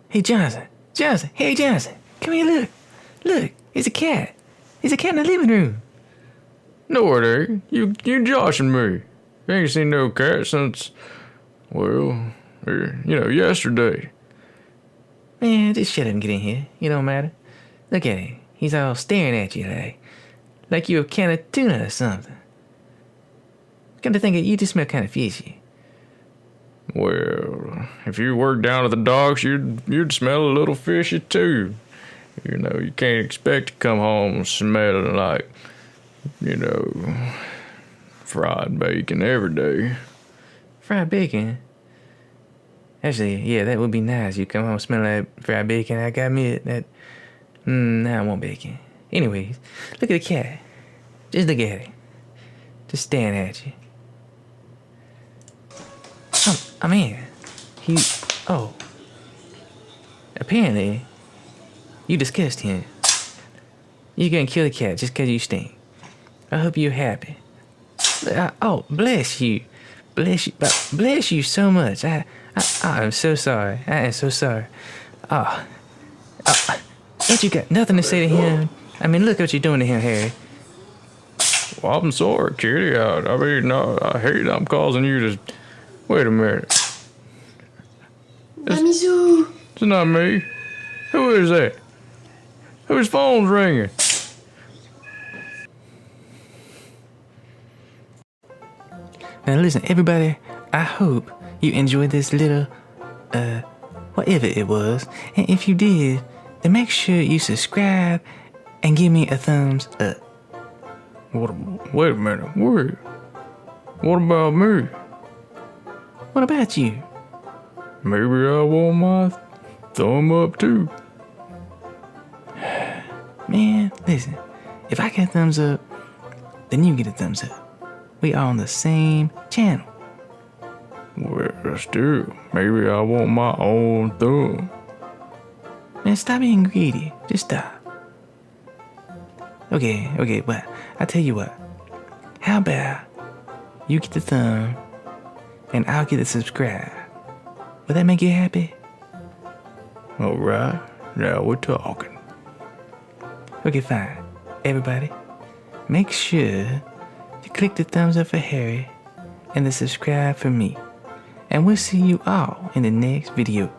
Hey, Johnson. Johnson. Hey, Johnson. Come here, look. Look, it's a cat. It's a cat in the living room. No, it ain't. You joshing me. You ain't seen no cat since, well, yesterday. Man, just shut up and get in here. It don't matter. Look at him. He's all staring at you like you a can of tuna or something. Come to think of it, you just smell kind of fishy. Well, if you worked down at the docks, you'd smell a little fishy too. You can't expect to come home smelling like, fried bacon every day. Fried bacon? Actually, yeah, that would be nice. You come home smelling like fried bacon. I gotta admit that. Now I want bacon. Anyways, look at the cat. Just look at it. Just staring at you. Oh man. Apparently, you disgust him. You gonna kill the cat just cause you stink. I hope you're happy. Bless you. Bless you so much. I'm so sorry. I am so sorry. Ain't you got nothing to say to him? I mean, look what you're doing to him, Harry. Well, I'm sorry, kitty. I hate I'm causing you to... Wait a minute. Mamizou! It's not me. Who is that? Whose phone's ringing? Now listen, everybody, I hope you enjoyed this little, whatever it was. And if you did, then make sure you subscribe and give me a thumbs up. Wait a minute. Wait. What about me? What about you? Maybe I want my thumb up too. Man, listen, if I get a thumbs up, then you get a thumbs up. We are on the same channel. Well, still, maybe I want my own thumb. Man, stop being greedy. Just stop. Okay, but I tell you what. How about you get the thumb and I'll get the subscribe? Will that make you happy? All right, now we're talking. Okay, fine. Everybody, make sure to click the thumbs up for Harry and the subscribe for me. And we'll see you all in the next video.